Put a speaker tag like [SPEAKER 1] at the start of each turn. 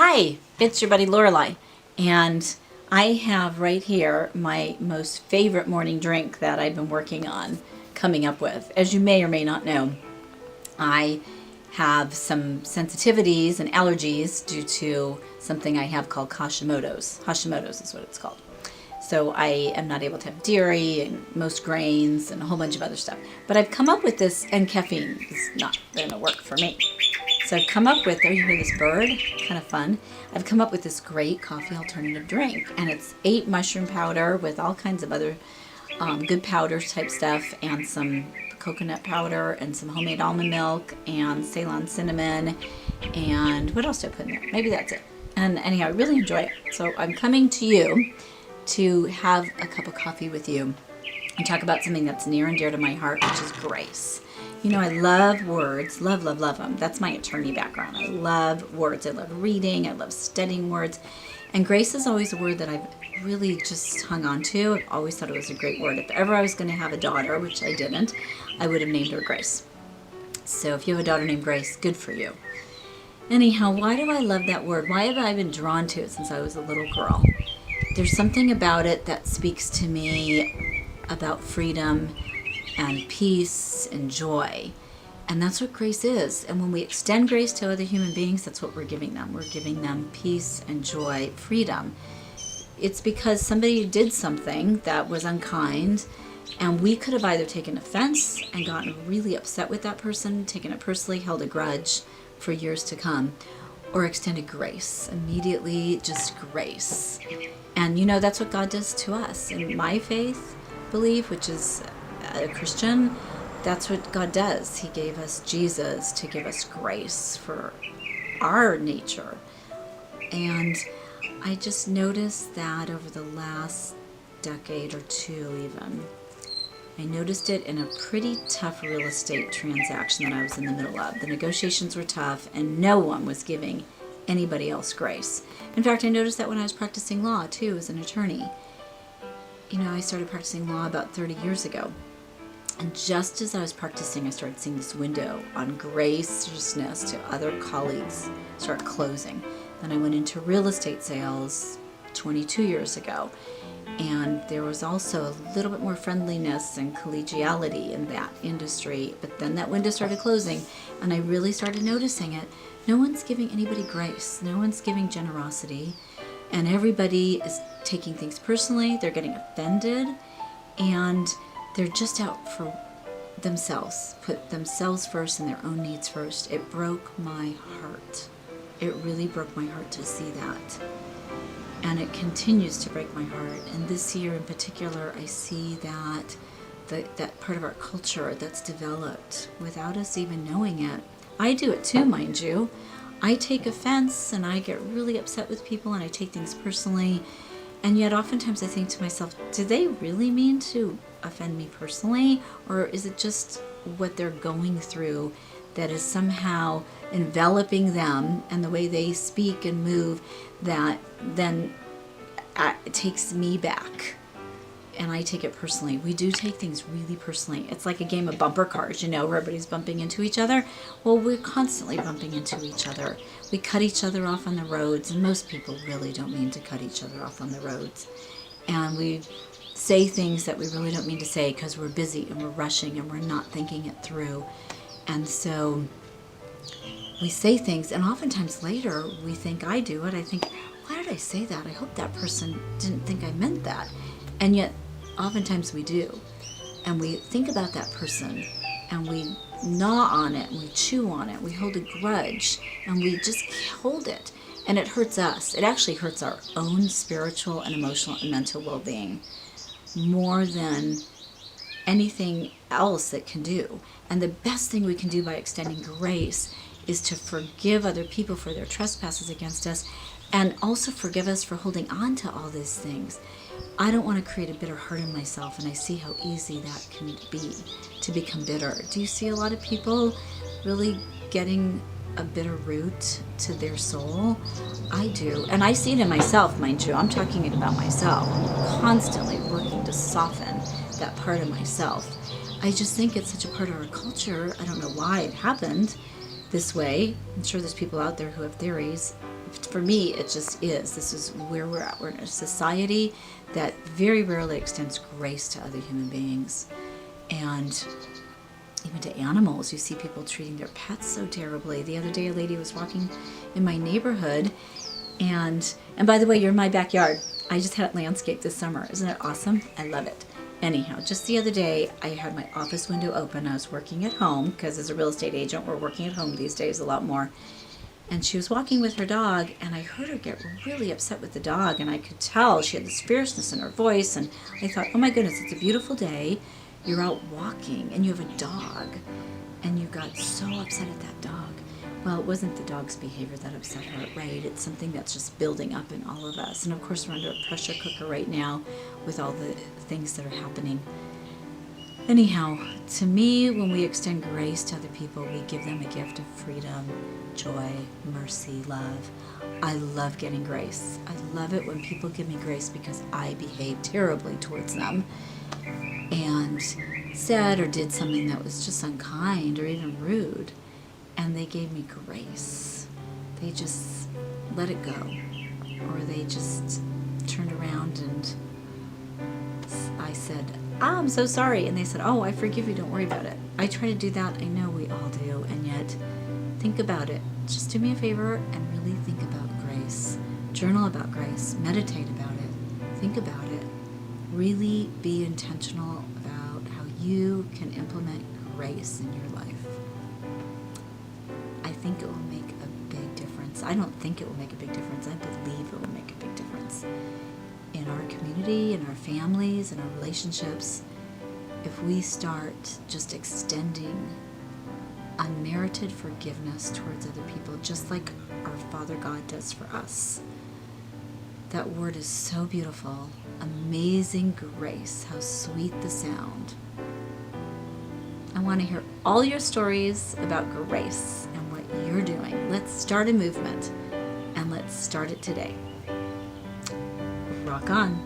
[SPEAKER 1] Hi, it's your buddy Lorelei, and I have right here my most favorite morning drink that I've been working on coming up with. As you may or may not know, I have some sensitivities and allergies due to something I have called Hashimoto's. Hashimoto's is what it's called. So I am not able to have dairy and most grains and a whole bunch of other stuff. But I've come up with this, and caffeine is not going to work for me. So I've come up with, oh, you hear this bird? Kind of fun. I've come up with this great coffee alternative drink, and it's 8 mushroom powder with all kinds of other good powders type stuff, and some coconut powder, and some homemade almond milk, and Ceylon cinnamon, and what else did I put in there? Maybe that's it. And anyhow, I really enjoy it. So I'm coming to you to have a cup of coffee with you and talk about something that's near and dear to my heart, which is grace. You know, I love words, love them. That's my attorney background. I love words. I love reading. I love studying words. And grace is always a word that I've really just hung on to. I've always thought it was a great word. If ever I was going to have a daughter, which I didn't, I would have named her Grace. So if you have a daughter named Grace, good for you. Anyhow, why do I love that word? Why have I been drawn to it since I was a little girl? There's something about it that speaks to me about freedom and peace and joy. And that's what grace is. And when we extend grace to other human beings, that's what we're giving them. We're giving them peace and joy, freedom. It's because somebody did something that was unkind, and we could have either taken offense and gotten really upset with that person, taken it personally, held a grudge for years to come, or extended grace. Immediately, just grace. And you know, that's what God does to us. In my faith belief, which is a Christian, that's what God does. He gave us Jesus to give us grace for our nature. And I just noticed that over the last decade or two even. I noticed it in a pretty tough real estate transaction that I was in the middle of. The negotiations were tough and no one was giving anybody else grace. In fact, I noticed that when I was practicing law too as an attorney. You know, I started practicing law about 30 years ago. And just as I was practicing, I started seeing this window on graciousness to other colleagues start closing. Then I went into real estate sales 22 years ago. And there was also a little bit more friendliness and collegiality in that industry. But then that window started closing, and I really started noticing it. No one's giving anybody grace. No one's giving generosity. And everybody is taking things personally. They're getting offended. And they're just out for themselves. Put themselves first and their own needs first. It broke my heart. It really broke my heart to see that. And it continues to break my heart. And this year in particular, I see that that part of our culture that's developed without us even knowing it. I do it too, mind you. I take offense and I get really upset with people and I take things personally. And yet oftentimes I think to myself, do they really mean to offend me personally? Or is it just what they're going through that is somehow enveloping them and the way they speak and move that then it takes me back? And I take it personally. We do take things really personally. It's like a game of bumper cars, you know, where everybody's bumping into each other. Well, we're constantly bumping into each other. We cut each other off on the roads, and most people really don't mean to cut each other off on the roads. And we say things that we really don't mean to say because we're busy and we're rushing and we're not thinking it through. And so we say things, and oftentimes later we think, I do it, I think, why did I say that? I hope that person didn't think I meant that. And yet, oftentimes we do. And we think about that person, and we gnaw on it, and we chew on it, we hold a grudge, and we just hold it. And it hurts us. It actually hurts our own spiritual and emotional and mental well-being more than anything else it can do. And the best thing we can do by extending grace is to forgive other people for their trespasses against us, and also forgive us for holding on to all these things. I don't want to create a bitter heart in myself, and I see how easy that can be to become bitter. Do you see a lot of people really getting a bitter root to their soul? I do. And I see it in myself, mind you. I'm talking about myself. I'm constantly working to soften that part of myself. I just think it's such a part of our culture. I don't know why it happened, this way. I'm sure there's people out there who have theories. For me, it just is. This is where we're at. We're in a society that very rarely extends grace to other human beings. And even to animals. You see people treating their pets so terribly. The other day, a lady was walking in my neighborhood, and by the way, you're in my backyard. I just had it landscaped this summer. Isn't it awesome? I love it. Anyhow, just the other day, I had my office window open. I was working at home because as a real estate agent, we're working at home these days a lot more. And she was walking with her dog, and I heard her get really upset with the dog, and I could tell she had this fierceness in her voice, and I thought, oh my goodness, it's a beautiful day. You're out walking, and you have a dog, and you got so upset at that dog. Well, it wasn't the dog's behavior that upset her, right? It's something that's just building up in all of us. And of course, we're under a pressure cooker right now with all the things that are happening. Anyhow, to me, when we extend grace to other people, we give them a gift of freedom, joy, mercy, love. I love getting grace. I love it when people give me grace because I behave terribly towards them and said or did something that was just unkind or even rude, and they gave me grace. They just let it go, or they just turned around and I said, I'm so sorry, and they said, oh, I forgive you, don't worry about it. I try to do that. I know we all do, and yet think about it. Just do me a favor and really think about grace. Journal about grace. Meditate about it. Think about it. Really be intentional about how you can implement grace in your life. I think it will make a big difference. I don't think it will make a big difference. I believe it will make a big difference in our community, in our families, in our relationships. If we start just extending unmerited forgiveness towards other people, just like our Father God does for us. That word is so beautiful. Amazing grace. How sweet the sound. I want to hear all your stories about grace and what you're doing. Let's start a movement, and let's start it today. Rock on.